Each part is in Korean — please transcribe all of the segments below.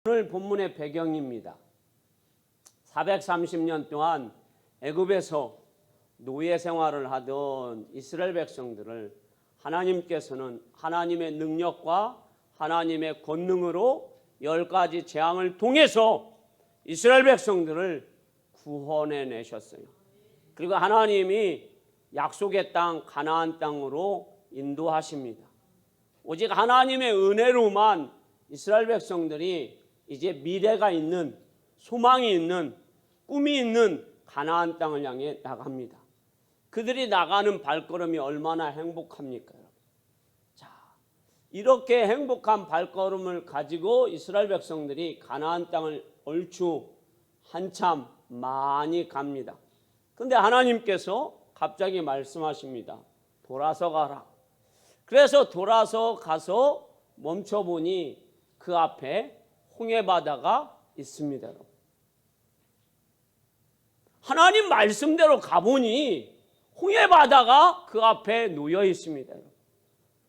오늘 본문의 배경입니다. 430년 동안 애굽에서 노예 생활을 하던 이스라엘 백성들을 하나님께서는 하나님의 능력과 하나님의 권능으로 10가지 재앙을 통해서 이스라엘 백성들을 구원해 내셨어요. 그리고 하나님이 약속의 땅 가나안 땅으로 인도하십니다. 오직 하나님의 은혜로만 이스라엘 백성들이 이제 미래가 있는, 소망이 있는, 꿈이 있는 가나안 땅을 향해 나갑니다. 그들이 나가는 발걸음이 얼마나 행복합니까? 자, 이렇게 행복한 발걸음을 가지고 이스라엘 백성들이 가나안 땅을 얼추 한참 많이 갑니다. 그런데 하나님께서 갑자기 말씀하십니다. 돌아서 가라. 그래서 돌아서 가서 멈춰보니 그 앞에 홍해바다가 있습니다. 하나님 말씀대로 가보니 홍해바다가 그 앞에 놓여 있습니다.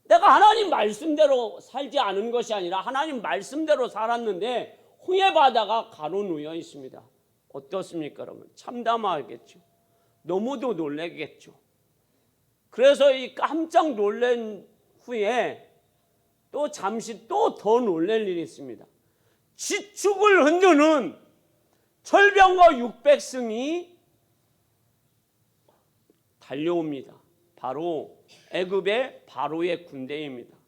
내가 하나님 말씀대로 살지 않은 것이 아니라 하나님 말씀대로 살았는데 홍해바다가 가로놓여 있습니다. 어떻습니까, 여러분? 참담하겠죠. 너무도 놀라겠죠. 그래서 이 깜짝 놀란 후에 또 잠시 또 더 놀랄 일이 있습니다. 지축을 흔드는 철병거 600승이 달려옵니다. 바로 애굽의 바로의 군대입니다.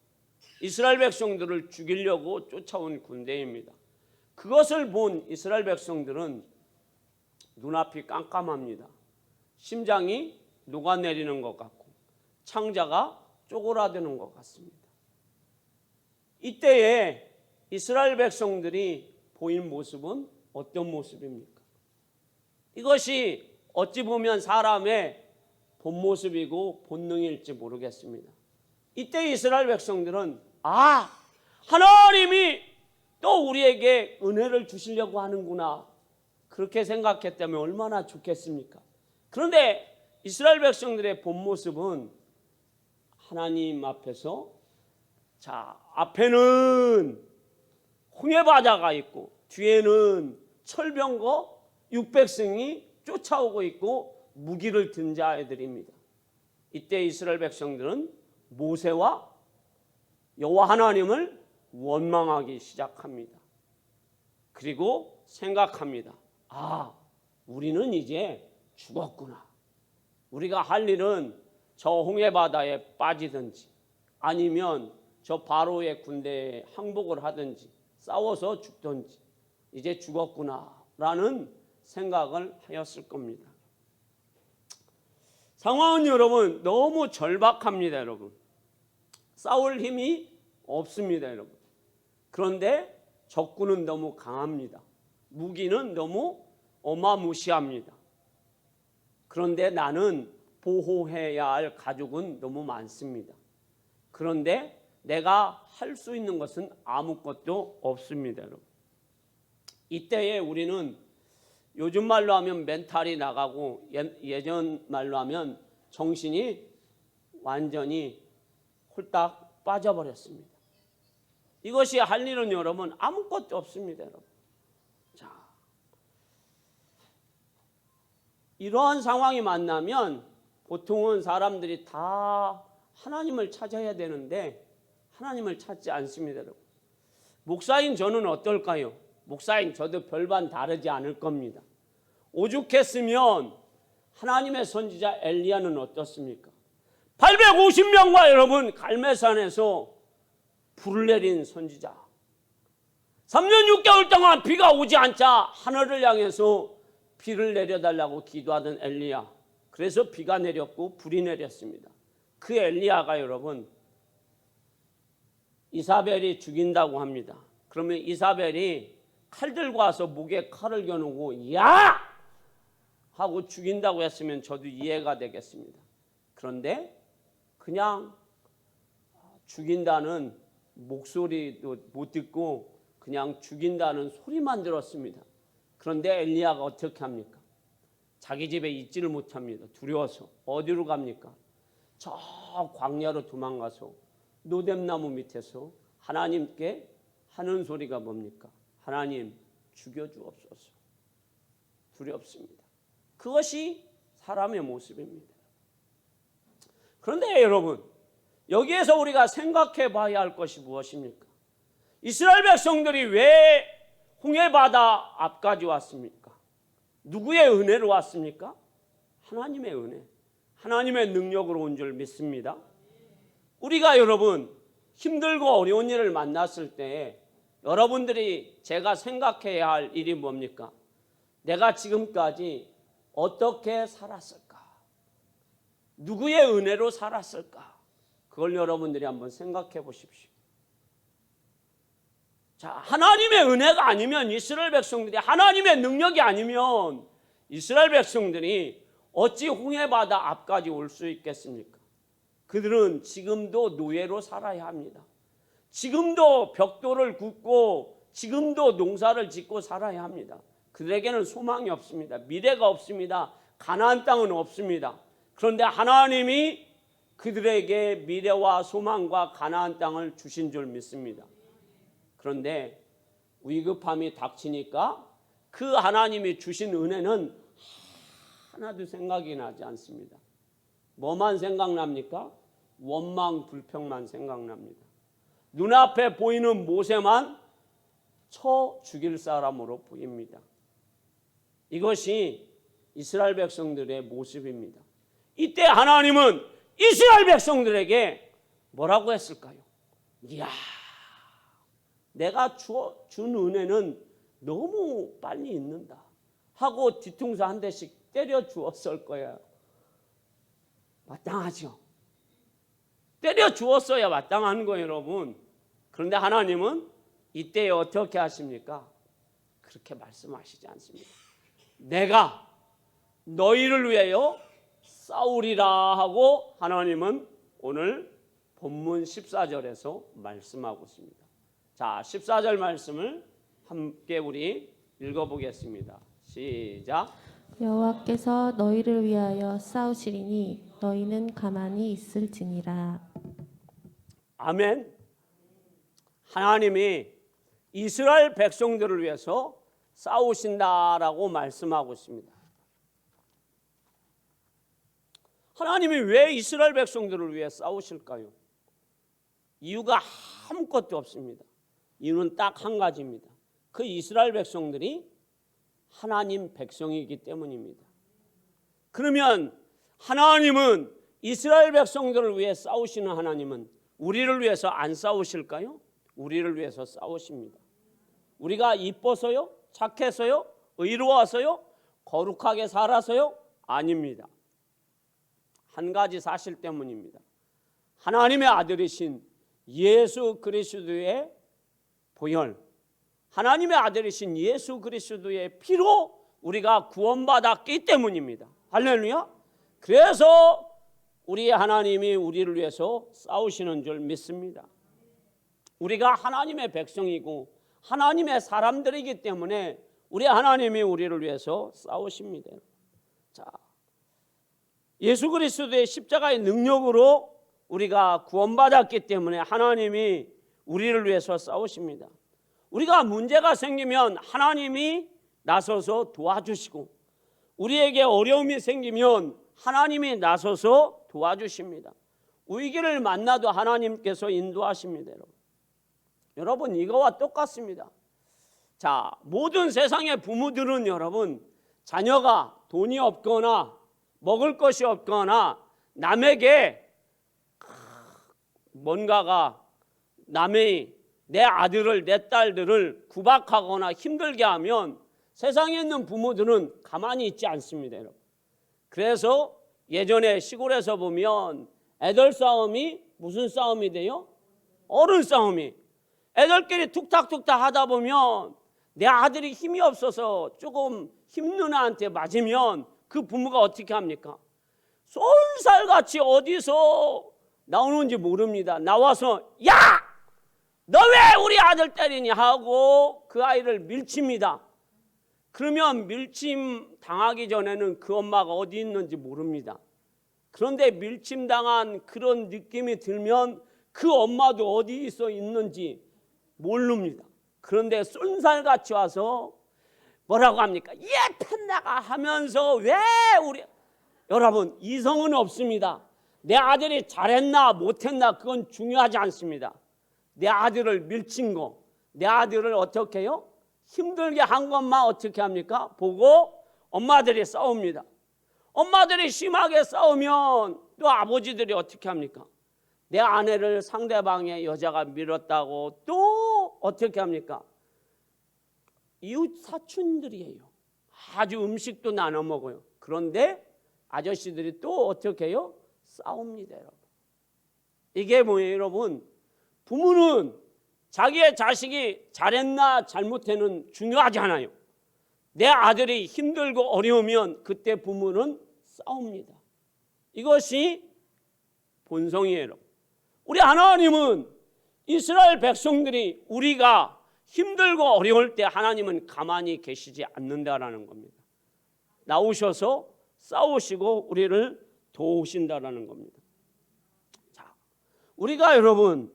이스라엘 백성들을 죽이려고 쫓아온 군대입니다. 그것을 본 이스라엘 백성들은 눈앞이 깜깜합니다. 심장이 녹아내리는 것 같고 창자가 쪼그라드는 것 같습니다. 이때에 이스라엘 백성들이 보인 모습은 어떤 모습입니까? 이것이 어찌 보면 사람의 본 모습이고 본능일지 모르겠습니다. 이때 이스라엘 백성들은 하나님이 또 우리에게 은혜를 주시려고 하는구나, 그렇게 생각했다면 얼마나 좋겠습니까? 그런데 이스라엘 백성들의 본 모습은 하나님 앞에서 앞에는 홍해바다가 있고 뒤에는 철병거 600승이 쫓아오고 있고 무기를 든 자들입니다. 이때 이스라엘 백성들은 모세와 여호와 하나님을 원망하기 시작합니다. 그리고 생각합니다. 우리는 이제 죽었구나. 우리가 할 일은 저 홍해바다에 빠지든지 아니면 저 바로의 군대에 항복을 하든지 싸워서 죽든지 이제 죽었구나라는 생각을 하였을 겁니다. 상황은 여러분 너무 절박합니다. 여러분 싸울 힘이 없습니다. 여러분 그런데 적군은 너무 강합니다. 무기는 너무 어마무시합니다. 그런데 나는 보호해야 할 가족은 너무 많습니다. 그런데 내가 할 수 있는 것은 아무것도 없습니다. 여러분. 이때에 우리는 요즘 말로 하면 멘탈이 나가고 예전 말로 하면 정신이 완전히 홀딱 빠져버렸습니다. 이것이 할 일은 여러분 아무것도 없습니다. 여러분. 자, 이러한 상황이 만나면 보통은 사람들이 다 하나님을 찾아야 되는데 하나님을 찾지 않습니다. 여러분. 목사인 저는 어떨까요? 목사인 저도 별반 다르지 않을 겁니다. 오죽했으면 하나님의 선지자 엘리야는 어떻습니까? 850명과 여러분 갈멜산에서 불을 내린 선지자, 3년 6개월 동안 비가 오지 않자 하늘을 향해서 비를 내려달라고 기도하던 엘리야, 그래서 비가 내렸고 불이 내렸습니다. 그 엘리야가 여러분 이사벨이 죽인다고 합니다. 그러면 이사벨이 칼 들고 와서 목에 칼을 겨누고 야! 하고 죽인다고 했으면 저도 이해가 되겠습니다. 그런데 그냥 죽인다는 목소리도 못 듣고 그냥 죽인다는 소리만 들었습니다. 그런데 엘리야가 어떻게 합니까? 자기 집에 있지를 못합니다. 두려워서. 어디로 갑니까? 저 광야로 도망가서 노뎀나무 밑에서 하나님께 하는 소리가 뭡니까? 하나님 죽여주옵소서. 두렵습니다. 그것이 사람의 모습입니다. 그런데 여러분, 여기에서 우리가 생각해 봐야 할 것이 무엇입니까? 이스라엘 백성들이 왜 홍해바다 앞까지 왔습니까? 누구의 은혜로 왔습니까? 하나님의 은혜, 하나님의 능력으로 온 줄 믿습니다. 우리가 여러분 힘들고 어려운 일을 만났을 때 여러분들이 제가 생각해야 할 일이 뭡니까? 내가 지금까지 어떻게 살았을까? 누구의 은혜로 살았을까? 그걸 여러분들이 한번 생각해 보십시오. 자, 하나님의 은혜가 아니면 이스라엘 백성들이, 하나님의 능력이 아니면 이스라엘 백성들이 어찌 홍해바다 앞까지 올 수 있겠습니까? 그들은 지금도 노예로 살아야 합니다. 지금도 벽돌을 굽고 지금도 농사를 짓고 살아야 합니다. 그들에게는 소망이 없습니다. 미래가 없습니다. 가나안 땅은 없습니다. 그런데 하나님이 그들에게 미래와 소망과 가나안 땅을 주신 줄 믿습니다. 그런데 위급함이 닥치니까 그 하나님이 주신 은혜는 하나도 생각이 나지 않습니다. 뭐만 생각납니까? 원망 불평만 생각납니다. 눈앞에 보이는 모세만 쳐 죽일 사람으로 보입니다. 이것이 이스라엘 백성들의 모습입니다. 이때 하나님은 이스라엘 백성들에게 뭐라고 했을까요? 이야, 내가 준 은혜는 너무 빨리 잊는다 하고 뒤통수 한 대씩 때려 주었을 거예요. 마땅하죠. 때려 주었어야 마땅한 거예요, 여러분. 그런데 하나님은 이때 어떻게 하십니까? 그렇게 말씀하시지 않습니다. 내가 너희를 위하여 싸우리라 하고 하나님은 오늘 본문 14절에서 말씀하고 있습니다. 자, 14절 말씀을 함께 우리 읽어보겠습니다. 시작. 여호와께서 너희를 위하여 싸우시리니 너희는 가만히 있을지니라. 아멘. 하나님이 이스라엘 백성들을 위해서 싸우신다라고 말씀하고 있습니다. 하나님이 왜 이스라엘 백성들을 위해 싸우실까요? 이유가 아무것도 없습니다. 이유는 딱 한 가지입니다. 그 이스라엘 백성들이 하나님 백성이기 때문입니다. 그러면 하나님은 이스라엘 백성들을 위해 싸우시는 하나님은 우리를 위해서 안 싸우실까요? 우리를 위해서 싸우십니다. 우리가 이뻐서요? 착해서요? 의로워서요? 거룩하게 살아서요? 아닙니다. 한 가지 사실 때문입니다. 하나님의 아들이신 예수 그리스도의 보혈, 하나님의 아들이신 예수 그리스도의 피로 우리가 구원받았기 때문입니다. 할렐루야. 그래서 우리 하나님이 우리를 위해서 싸우시는 줄 믿습니다. 우리가 하나님의 백성이고 하나님의 사람들이기 때문에 우리 하나님이 우리를 위해서 싸우십니다. 자, 예수 그리스도의 십자가의 능력으로 우리가 구원받았기 때문에 하나님이 우리를 위해서 싸우십니다. 우리가 문제가 생기면 하나님이 나서서 도와주시고 우리에게 어려움이 생기면 하나님이 나서서 도와주십니다. 위기를 만나도 하나님께서 인도하십니다. 여러분 이거와 똑같습니다. 자, 모든 세상의 부모들은 여러분 자녀가 돈이 없거나 먹을 것이 없거나 남에게 뭔가가 남의 내 아들을 내 딸들을 구박하거나 힘들게 하면 세상에 있는 부모들은 가만히 있지 않습니다. 여러분. 그래서 예전에 시골에서 보면 애들 싸움이 무슨 싸움이 돼요? 어른 싸움이. 애들끼리 툭탁툭탁 하다 보면 내 아들이 힘이 없어서 조금 힘든 애한테 맞으면 그 부모가 어떻게 합니까? 쏠살같이 어디서 나오는지 모릅니다. 나와서 야! 너 왜 우리 아들 때리냐 하고 그 아이를 밀칩니다. 그러면 밀침 당하기 전에는 그 엄마가 어디 있는지 모릅니다. 그런데 밀침당한 그런 느낌이 들면 그 엄마도 어디서 있는지 모릅니다. 그런데 쏜살같이 와서 뭐라고 합니까? 예, 팬나가 하면서 왜 우리 여러분, 이성은 없습니다. 내 아들이 잘했나 못했나 그건 중요하지 않습니다. 내 아들을 밀친 거, 내 아들을 어떻게 해요? 힘들게 한 것만 어떻게 합니까? 보고 엄마들이 싸웁니다. 엄마들이 심하게 싸우면 또 아버지들이 어떻게 합니까? 내 아내를 상대방의 여자가 밀었다고 또 어떻게 합니까? 이웃 사촌들이에요. 아주 음식도 나눠 먹어요. 그런데 아저씨들이 또 어떻게 해요? 싸웁니다, 여러분. 이게 뭐예요, 여러분? 부모는 자기의 자식이 잘했나 잘못했는 중요하지 않아요. 내 아들이 힘들고 어려우면 그때 부모는 싸웁니다. 이것이 본성이에요, 여러분. 우리 하나님은 이스라엘 백성들이 우리가 힘들고 어려울 때 하나님은 가만히 계시지 않는다라는 겁니다. 나오셔서 싸우시고 우리를 도우신다라는 겁니다. 자, 우리가 여러분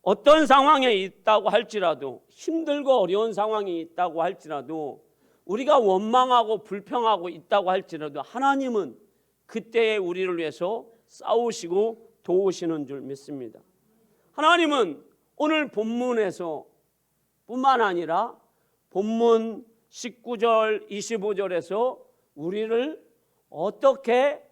어떤 상황에 있다고 할지라도, 힘들고 어려운 상황이 있다고 할지라도, 우리가 원망하고 불평하고 있다고 할지라도 하나님은 그때에 우리를 위해서 싸우시고 도우시는 줄 믿습니다. 하나님은 오늘 본문에서 뿐만 아니라 본문 19절 25절에서 우리를 어떻게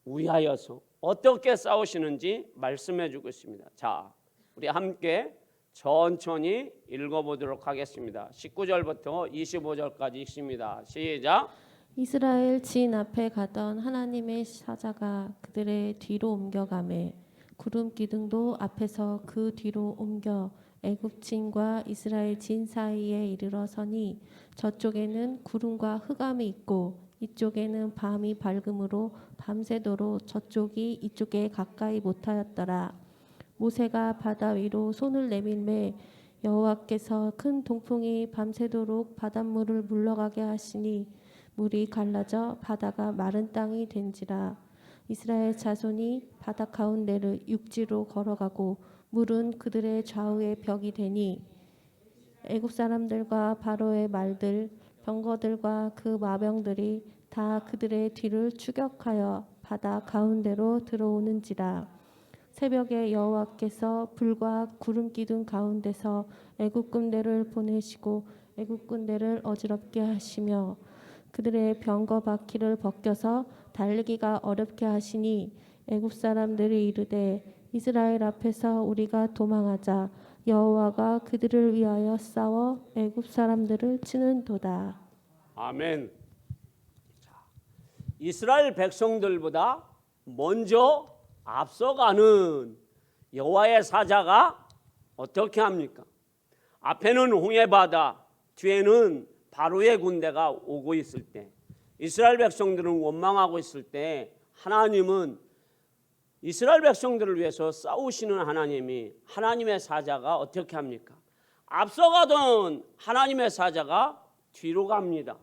위하여서 어떻게 싸우시는지 말씀해 주고 있습니다. 자, 우리 함께 천천히 읽어보도록 하겠습니다. 19절부터 25절까지 읽습니다. 시작. 이스라엘 진 앞에 가던 하나님의 사자가 그들의 뒤로 옮겨가매 구름 기둥도 앞에서 그 뒤로 옮겨 애굽진과 이스라엘 진 사이에 이르러 서니 저쪽에는 구름과 흑암이 있고 이쪽에는 밤이 밝음으로 밤새도록 저쪽이 이쪽에 가까이 못하였더라. 모세가 바다 위로 손을 내밀매 여호와께서 큰 동풍이 밤새도록 바닷물을 물러가게 하시니 물이 갈라져 바다가 마른 땅이 된지라. 이스라엘 자손이 바다 가운데를 육지로 걸어가고 물은 그들의 좌우에 벽이 되니 애굽 사람들과 바로의 말들 병거들과 그 마병들이 다 그들의 뒤를 추격하여 바다 가운데로 들어오는지라. 새벽에 여호와께서 불과 구름 기둥 가운데서 애굽 군대를 보내시고 애굽 군대를 어지럽게 하시며 그들의 병거 바퀴를 벗겨서 달리기가 어렵게 하시니 애굽 사람들이 이르되 이스라엘 앞에서 우리가 도망하자. 여호와가 그들을 위하여 싸워 애굽 사람들을 치는도다. 아멘. 자, 이스라엘 백성들보다 먼저 앞서가는 여호와의 사자가 어떻게 합니까? 앞에는 홍해바다, 뒤에는 바로의 군대가 오고 있을 때, 이스라엘 백성들은 원망하고 있을 때 하나님은 이스라엘 백성들을 위해서 싸우시는 하나님이, 하나님의 사자가 어떻게 합니까? 앞서가던 하나님의 사자가 뒤로 갑니다.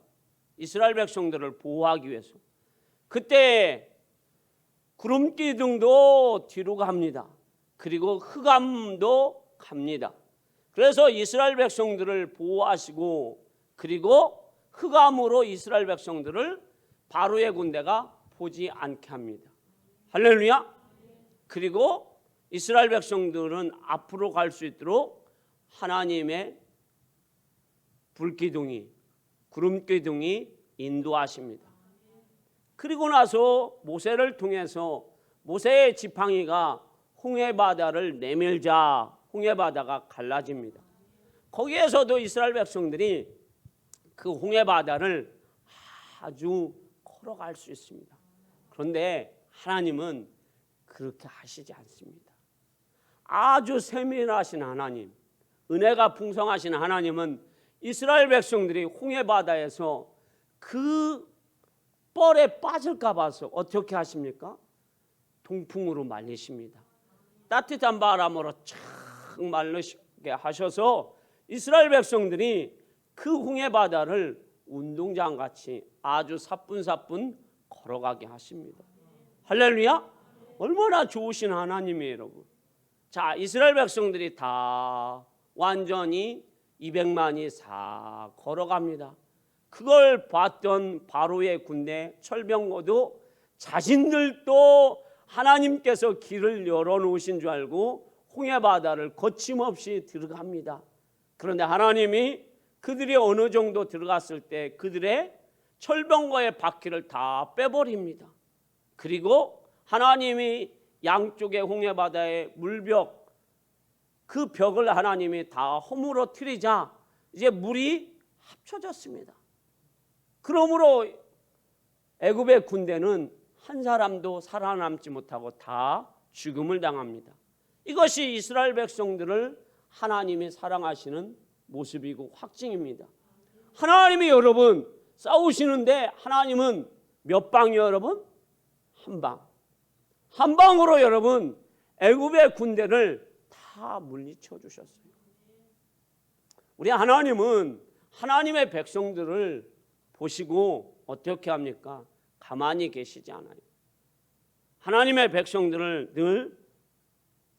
이스라엘 백성들을 보호하기 위해서. 그때 구름 기둥도 뒤로 갑니다. 그리고 흑암도 갑니다. 그래서 이스라엘 백성들을 보호하시고, 그리고 흑암으로 이스라엘 백성들을 바로의 군대가 보지 않게 합니다. 할렐루야. 그리고 이스라엘 백성들은 앞으로 갈 수 있도록 하나님의 불기둥이, 구름기둥이 인도하십니다. 그리고 나서 모세를 통해서 모세의 지팡이가 홍해바다를 내밀자 홍해바다가 갈라집니다. 거기에서도 이스라엘 백성들이 그 홍해바다를 아주 걸어갈 수 있습니다. 그런데 하나님은 그렇게 하시지 않습니다. 아주 세밀하신 하나님, 은혜가 풍성하신 하나님은 이스라엘 백성들이 홍해바다에서 그 뻘에 빠질까 봐서 어떻게 하십니까? 동풍으로 말리십니다. 따뜻한 바람으로 착 말리게 하셔서 이스라엘 백성들이 그 홍해바다를 운동장같이 아주 사뿐사뿐 걸어가게 하십니다. 할렐루야. 얼마나 좋으신 하나님이에요, 여러분. 자, 이스라엘 백성들이 다 완전히 200만이 싹 걸어갑니다. 그걸 봤던 바로의 군대 철병거도 자신들도 하나님께서 길을 열어놓으신 줄 알고 홍해바다를 거침없이 들어갑니다. 그런데 하나님이 그들이 어느 정도 들어갔을 때 그들의 철병거의 바퀴를 다 빼버립니다. 그리고 하나님이 양쪽의 홍해바다의 물벽, 그 벽을 하나님이 다 허물어뜨리자 이제 물이 합쳐졌습니다. 그러므로 애굽의 군대는 한 사람도 살아남지 못하고 다 죽음을 당합니다. 이것이 이스라엘 백성들을 하나님이 사랑하시는 모습이고 확증입니다. 하나님이 여러분 싸우시는데 하나님은 몇 방이요 여러분? 한 방. 한 방으로 여러분 애굽의 군대를 다 물리쳐 주셨어요. 우리 하나님은 하나님의 백성들을 보시고 어떻게 합니까? 가만히 계시지 않아요. 하나님의 백성들을 늘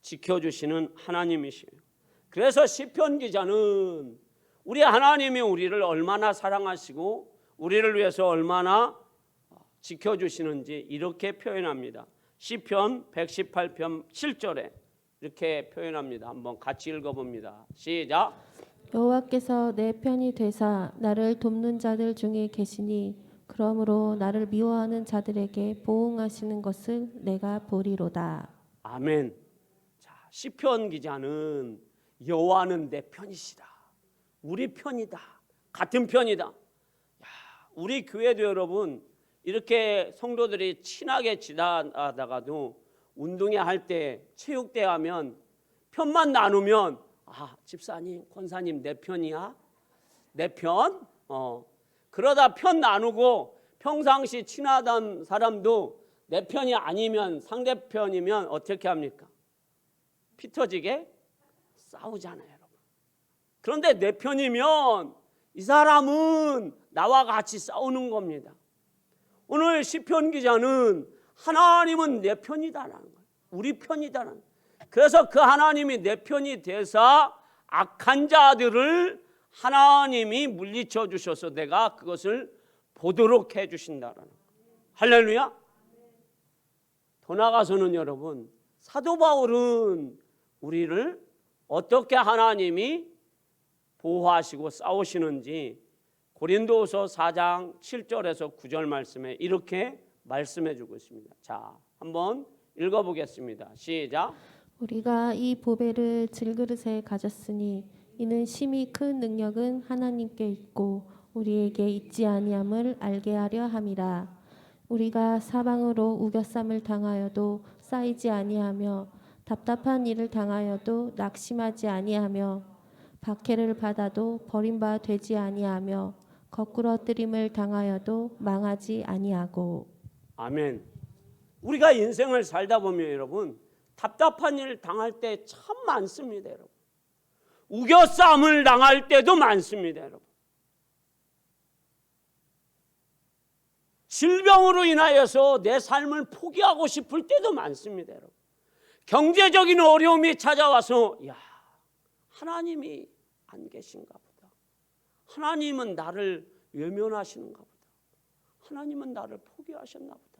지켜주시는 하나님이시에요. 그래서 시편 기자는 우리 하나님이 우리를 얼마나 사랑하시고 우리를 위해서 얼마나 지켜주시는지 이렇게 표현합니다. 시편 118편 7절에 이렇게 표현합니다. 한번 같이 읽어봅니다. 시작. 여호와께서 내 편이 되사 나를 돕는 자들 중에 계시니 그러므로 나를 미워하는 자들에게 보응하시는 것을 내가 보리로다. 아멘. 자, 시편 기자는 여호와는 내 편이시다. 우리 편이다. 같은 편이다. 야, 우리 교회도 여러분 이렇게 성도들이 친하게 지나다가도 운동회 할 때 체육대 회 하면 편만 나누면 집사님, 권사님 내 편이야? 내 편? 그러다 편 나누고 평상시 친하던 사람도 내 편이 아니면 상대편이면 어떻게 합니까? 피 터지게 싸우잖아요, 여러분. 그런데 내 편이면 이 사람은 나와 같이 싸우는 겁니다. 오늘 시편 기자는 하나님은 내 편이다라는 거예요. 우리 편이다라는 거예요. 그래서 그 하나님이 내 편이 돼서 악한 자들을 하나님이 물리쳐 주셔서 내가 그것을 보도록 해 주신다라는 거예요. 할렐루야. 더 나아가서는 여러분 사도 바울은 우리를 어떻게 하나님이 보호하시고 싸우시는지 고린도후서 4장 7절에서 9절 말씀에 이렇게 말씀해 주고 있습니다. 자, 한번 읽어보겠습니다. 시작. 우리가 이 보배를 질그릇에 가졌으니 이는 심히 큰 능력은 하나님께 있고 우리에게 있지 아니함을 알게 하려 함이라. 우리가 사방으로 우겨쌈을 당하여도 쌓이지 아니하며 답답한 일을 당하여도 낙심하지 아니하며 박해를 받아도 버림바 되지 아니하며 거꾸러뜨림을 당하여도 망하지 아니하고. 아멘. 우리가 인생을 살다 보면 여러분 답답한 일을 당할 때 참 많습니다, 여러분. 우겨쌈을 당할 때도 많습니다, 여러분. 질병으로 인하여서 내 삶을 포기하고 싶을 때도 많습니다, 여러분. 경제적인 어려움이 찾아와서 하나님이 안 계신가 보다. 하나님은 나를 외면하시는가 보다. 하나님은 나를 포기하셨나 보다.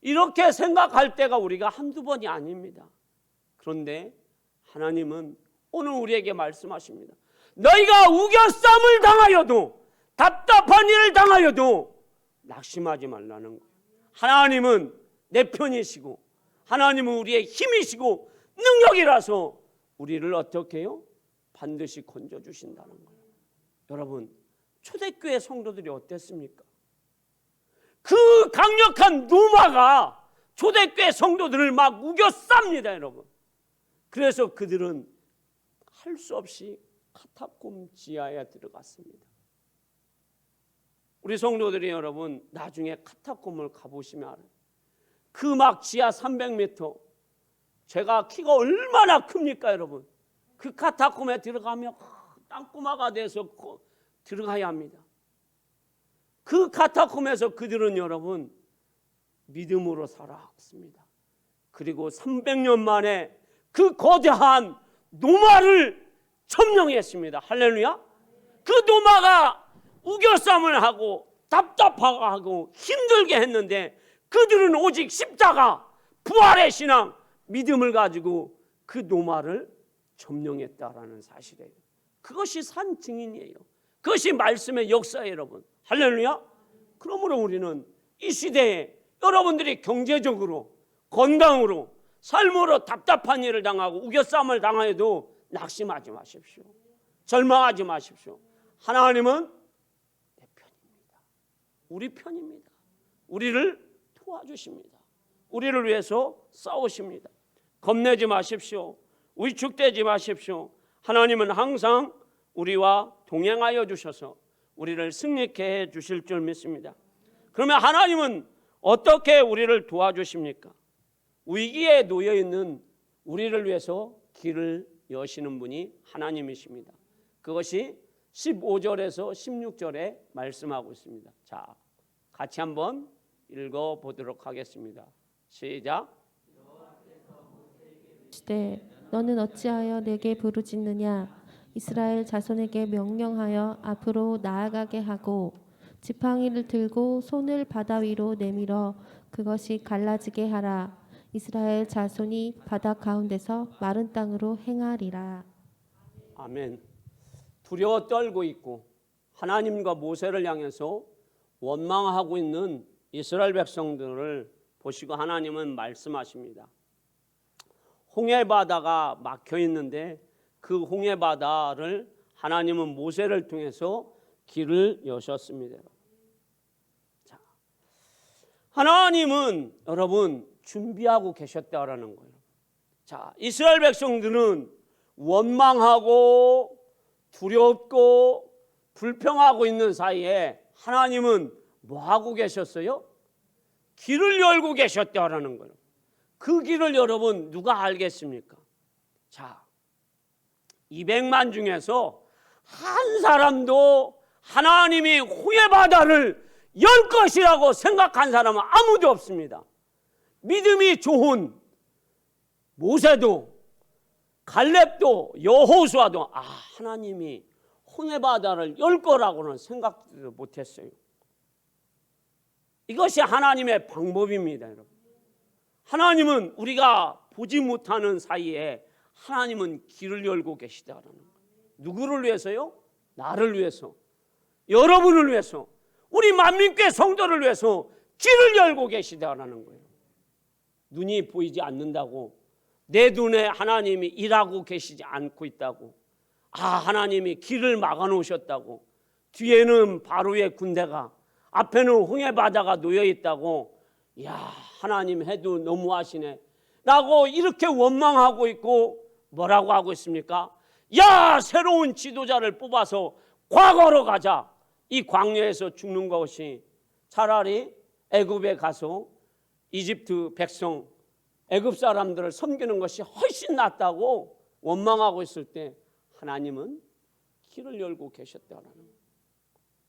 이렇게 생각할 때가 우리가 한두 번이 아닙니다. 그런데 하나님은 오늘 우리에게 말씀하십니다. 너희가 우겨쌈을 당하여도 답답한 일을 당하여도 낙심하지 말라는 거예요. 하나님은 내 편이시고 하나님은 우리의 힘이시고 능력이라서 우리를 어떻게 해요? 반드시 건져주신다는 거예요. 여러분 초대교회 성도들이 어땠습니까? 그 강력한 노마가 초대교회 성도들을 막 우겨쌉니다, 여러분. 그래서 그들은 할 수 없이 카타콤 지하에 들어갔습니다. 우리 성도들이 여러분 나중에 카타콤을 가보시면 알아요. 그 막 지하 300m 제가 키가 얼마나 큽니까, 여러분? 그 카타콤에 들어가면 땅꼬마가 돼서 들어가야 합니다. 그 카타콤에서 그들은 여러분 믿음으로 살아왔습니다. 그리고 300년 만에 그 거대한 노마를 점령했습니다. 할렐루야. 그 노마가 우겨쌈을 하고 답답하고 힘들게 했는데 그들은 오직 십자가, 부활의 신앙, 믿음을 가지고 그 노마를 점령했다라는 사실이에요. 그것이 산 증인이에요. 그것이 말씀의 역사예요, 여러분. 할렐루야. 그러므로 우리는 이 시대에 여러분들이 경제적으로, 건강으로, 삶으로 답답한 일을 당하고 우겨쌈을 당해도 낙심하지 마십시오. 절망하지 마십시오. 하나님은 내 편입니다. 우리 편입니다. 우리를 도와주십니다. 우리를 위해서 싸우십니다. 겁내지 마십시오. 위축되지 마십시오. 하나님은 항상 우리와 동행하여 주셔서 우리를 승리케 해 주실 줄 믿습니다. 그러면 하나님은 어떻게 우리를 도와주십니까? 위기에 놓여 있는 우리를 위해서 길을 여시는 분이 하나님이십니다. 그것이 15절에서 16절에 말씀하고 있습니다. 자, 같이 한번 읽어보도록 하겠습니다. 시작. 시대 너는 어찌하여 내게 부르짖느냐? 이스라엘 자손에게 명령하여 앞으로 나아가게 하고 지팡이를 들고 손을 바다 위로 내밀어 그것이 갈라지게 하라. 이스라엘 자손이 바다 가운데서 마른 땅으로 행하리라. 아멘. 두려워 떨고 있고 하나님과 모세를 향해서 원망하고 있는 이스라엘 백성들을 보시고 하나님은 말씀하십니다. 홍해바다가 막혀 있는데 그 홍해바다를 하나님은 모세를 통해서 길을 여셨습니다. 자, 하나님은 여러분 준비하고 계셨다라는 거예요. 자, 이스라엘 백성들은 원망하고 두렵고 불평하고 있는 사이에 하나님은 뭐 하고 계셨어요? 길을 열고 계셨다라는 거예요. 그 길을 여러분 누가 알겠습니까? 자, 200만 중에서 한 사람도 하나님이 홍해바다를 열 것이라고 생각한 사람은 아무도 없습니다. 믿음이 좋은 모세도 갈렙도 여호수아도 하나님이 홍해바다를 열 거라고는 생각도 못했어요. 이것이 하나님의 방법입니다, 여러분. 하나님은 우리가 보지 못하는 사이에 하나님은 길을 열고 계시다라는 거예요. 누구를 위해서요? 나를 위해서, 여러분을 위해서, 우리 만민교회 성도를 위해서 길을 열고 계시다라는 거예요. 눈이 보이지 않는다고 내 눈에 하나님이 일하고 계시지 않고 있다고, 하나님이 길을 막아 놓으셨다고, 뒤에는 바로의 군대가, 앞에는 홍해바다가 놓여 있다고, 하나님 해도 너무하시네 라고 이렇게 원망하고 있고 뭐라고 하고 있습니까? 새로운 지도자를 뽑아서 과거로 가자. 이 광야에서 죽는 것이 차라리 애굽에 가서 이집트 백성, 애굽 사람들을 섬기는 것이 훨씬 낫다고 원망하고 있을 때 하나님은 길을 열고 계셨다라는 거예요.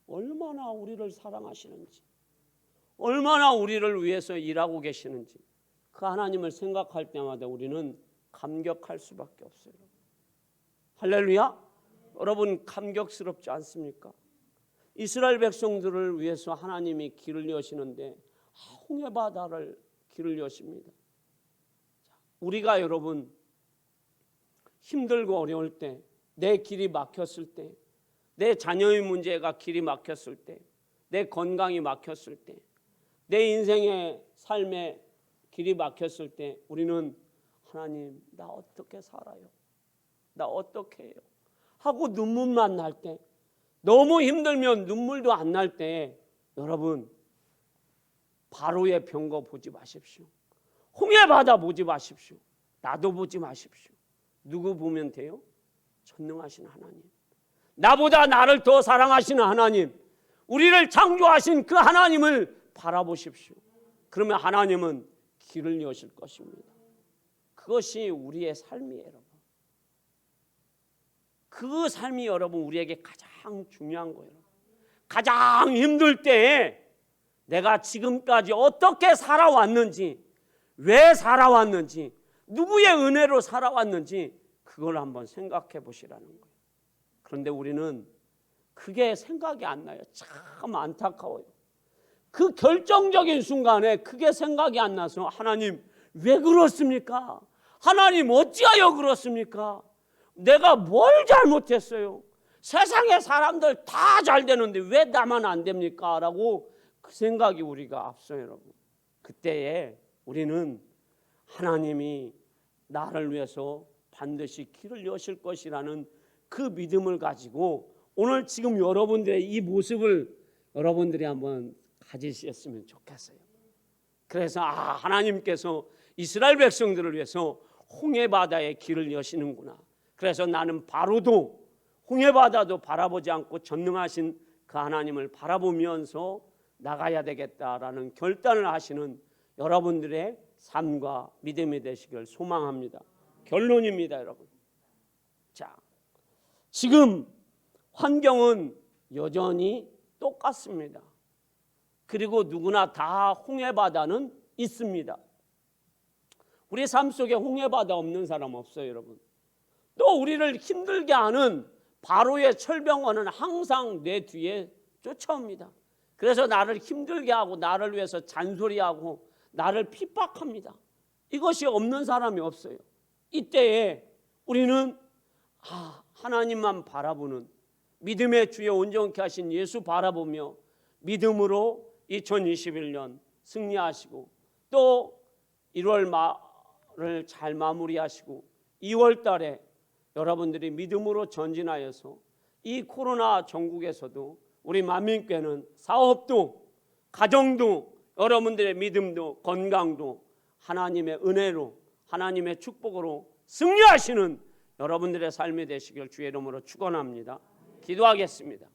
얼마나 우리를 사랑하시는지, 얼마나 우리를 위해서 일하고 계시는지 그 하나님을 생각할 때마다 우리는 감격할 수밖에 없어요. 할렐루야. 여러분 감격스럽지 않습니까? 이스라엘 백성들을 위해서 하나님이 길을 여시는데 홍해바다를 길을 여십니다. 우리가 여러분 힘들고 어려울 때, 내 길이 막혔을 때, 내 자녀의 문제가 길이 막혔을 때, 내 건강이 막혔을 때, 내 인생의 삶에 길이 막혔을 때 우리는 하나님 나 어떻게 살아요? 나 어떻게 해요? 하고 눈물만 날 때, 너무 힘들면 눈물도 안 날 때 여러분 바로의 병거 보지 마십시오. 홍해바다 보지 마십시오. 나도 보지 마십시오. 누구 보면 돼요? 전능하신 하나님, 나보다 나를 더 사랑하시는 하나님, 우리를 창조하신 그 하나님을 바라보십시오. 그러면 하나님은 길을 여실 것입니다. 그것이 우리의 삶이에요, 여러분. 그 삶이 여러분 우리에게 가장 중요한 거예요. 가장 힘들 때에 내가 지금까지 어떻게 살아왔는지, 왜 살아왔는지, 누구의 은혜로 살아왔는지 그걸 한번 생각해 보시라는 거예요. 그런데 우리는 그게 생각이 안 나요. 참 안타까워요. 그 결정적인 순간에 그게 생각이 안 나서 하나님 왜 그렇습니까? 하나님 어찌하여 그렇습니까? 내가 뭘 잘못했어요? 세상의 사람들 다 잘 되는데 왜 나만 안 됩니까? 라고 그 생각이 우리가 앞서요, 여러분. 그때에 우리는 하나님이 나를 위해서 반드시 길을 여실 것이라는 그 믿음을 가지고 오늘 지금 여러분들의 이 모습을 여러분들이 한번 가지셨으면 좋겠어요. 그래서 하나님께서 이스라엘 백성들을 위해서 홍해바다의 길을 여시는구나. 그래서 나는 바로도 홍해바다도 바라보지 않고 전능하신 그 하나님을 바라보면서 나가야 되겠다라는 결단을 하시는 여러분들의 삶과 믿음이 되시길 소망합니다. 결론입니다, 여러분. 자, 지금 환경은 여전히 똑같습니다. 그리고 누구나 다 홍해바다는 있습니다. 우리 삶 속에 홍해바다 없는 사람 없어요, 여러분. 또 우리를 힘들게 하는 바로의 철병원은 항상 내 뒤에 쫓아옵니다. 그래서 나를 힘들게 하고 나를 위해서 잔소리하고 나를 핍박합니다. 이것이 없는 사람이 없어요. 이때에 우리는 하나님만 바라보는 믿음의 주에 온전케 하신 예수 바라보며 믿음으로 2021년 승리하시고 또 1월 말을 잘 마무리하시고 2월 달에 여러분들이 믿음으로 전진하여서 이 코로나 전국에서도 우리 만민교회는 사업도 가정도 여러분들의 믿음도 건강도 하나님의 은혜로 하나님의 축복으로 승리하시는 여러분들의 삶이 되시길 주의 이름으로 축원합니다. 기도하겠습니다.